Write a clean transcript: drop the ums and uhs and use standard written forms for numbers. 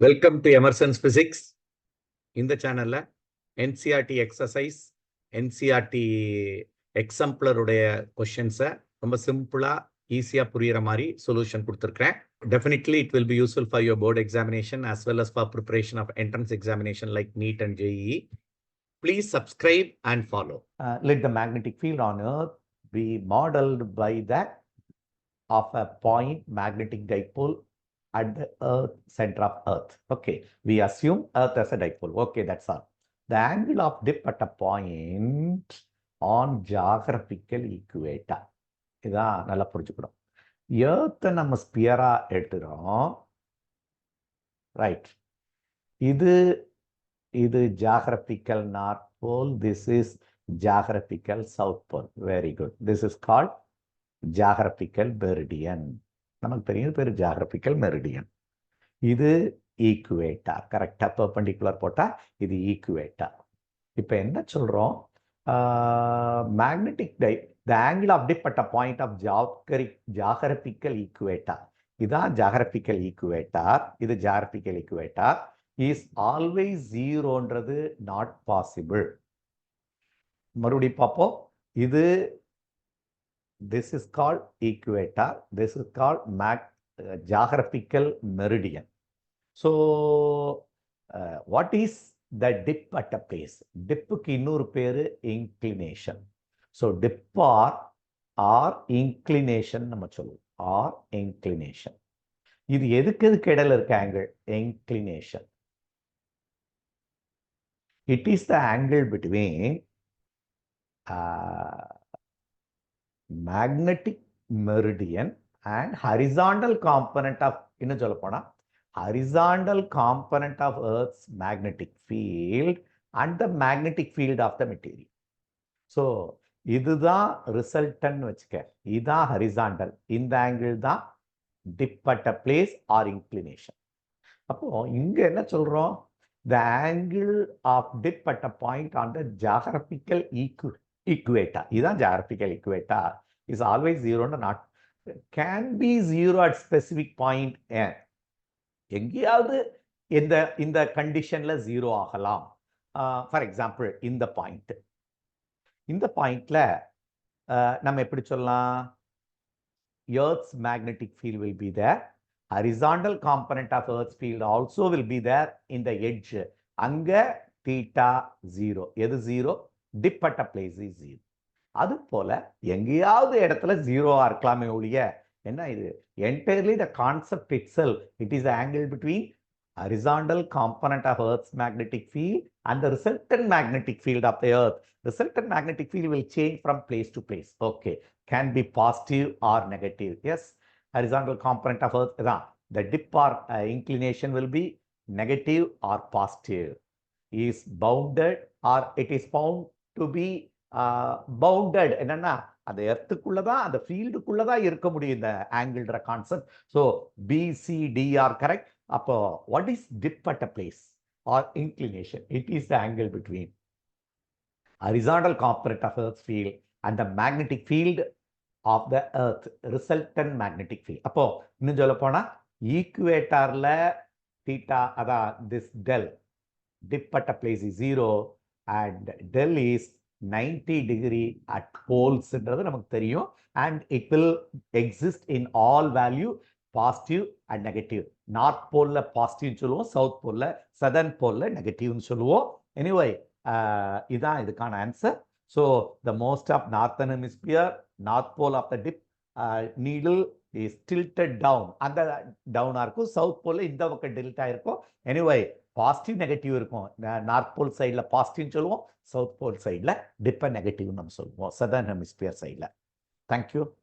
Welcome to Emerson's physics. இந்த சேனல்ல NCERT exercise, NCERT எக்ஸாம்பிளருடைய கொஸ்டின்ஸை ரொம்ப சிம்பிளா ஈஸியா புரியுற மாதிரி சொல்யூஷன் கொடுத்துருக்கேன். Definitely it will be useful for your board examination as well as for preparation of entrance examination like NEET and JEE. Please subscribe and follow. Let the magnetic field on Earth be modeled by that of a point magnetic dipole at the Earth, center of Earth. Okay, we assume Earth as a dipole. Okay, that's all. The angle of dip at a point on geographical equator. இதான் நல்லா புரிஞ்சுக்கணும். Earth நம்ம ஸ்பியரா எடுத்துக்கிறோம். Right. இது geographical north pole. This is geographical south pole. Very good. This is called geographical meridian. நமக்கு தெரியும் பேர் geographical meridian. இது ஈக்குவேட்டார். கரெக்டா பெர்பெண்டிகுலர் போட்டா இது ஈக்குவேட்டார். இப்போ என்ன சொல்றோம்? Magnetic the angle of dip at a point of geographical equator. இதான் geographical equator. இது geographical equator is always zeroன்றது not possible. மறுபடியும் பார்ப்போம். இது this is called equator. This is called geographical meridian. So what is the dip at a place? Dipக்கு இன்னொரு பேரு inclination. So dip or inclination நம்ம சொல்லுவோம். or inclination. இது எதுக்கு இடையில இருக்க angle? Inclination. It is the angle between magnetic meridian and horizontal component of இன்னும் சொல்ல போனா horizontal component of Earth's magnetic field and the magnetic field of the material. So இதுதான் ரிசல்டன் வச்சுக்க. இதுதான் ஹரிசாண்டல். இந்த ஆங்கிள் தான் dip at a place or inclination. அப்போ இங்க என்ன சொல்றோம்? The angle of dip at a point on the geographical equator. இதுதான் geographical equator is always zero, not can be zero at specific point. எங்கேயாவது இந்த கண்டிஷன்ல ஜீரோ ஆகலாம். ஃபார் எக்ஸாம்பிள் இந்த பாயிண்ட்ல நம்ம எப்படி சொல்லலாம்? Earth's magnetic field will be there. Horizontal component of Earth's field also will be there in the edge. அங்க theta 0. எது 0? Dip at a place is 0. அது போல எங்கேயாவது இடத்துல ஜீரோவா இருக்கலாமே ஒழிய என்ன இது? Entirely the concept itself, it is the angle between horizontal component of Earth's magnetic field and the resultant magnetic field of the Earth. Resultant magnetic field will change from place to place. Okay, can be positive or negative. Yes, horizontal component of Earth, the dip or inclination will be negative or positive. Is bounded or it is found to be bounded. என்னன்னா அந்த எர்த்துக்குள்ளதான் அந்த ஃபீல்டுக்குள்ளதான் இருக்க முடியும் இந்த ஆங்கிள்ன்ற concept. So BCD are correct. அப்போ what is dip at a place or inclination? It is the angle between horizontal component of Earth's field and the magnetic field of the Earth, resultant magnetic field. அப்போ இன்னும் சொல்ல போனா ஈக்குவேட்டர்ல theta அதான் this del dip at a place is 0 and del is 90 degree at poles என்றது நமக்கு தெரியும். and it will exist in all value positive and negative. North போல்ல positive சொல்லுவோம், சவுத் போல்ல சதர்ன் போல்ல நெகட்டிவ்னு சொல்லுவோம். எனிவே இதான் இதுக்கான answer. So the most of northern hemisphere, north pole of the dip needle is tilted down. அந்த டவுனாக இருக்கும். சவுத் போல்ல இந்த பக்கம் டில்ட் ஆயிருக்கும். எனிவே பாசிட்டிவ் நெகட்டிவ் இருக்கும். நார்த் போல் சைடில் பாசிட்டிவ்னு சொல்லுவோம், சவுத் போல் சைடில் டிப்பை நெகட்டிவ்னு நம்ம சொல்லுவோம், சதர்ன் ஹெமிஸ்பியர் சைடில். தேங்க்யூ.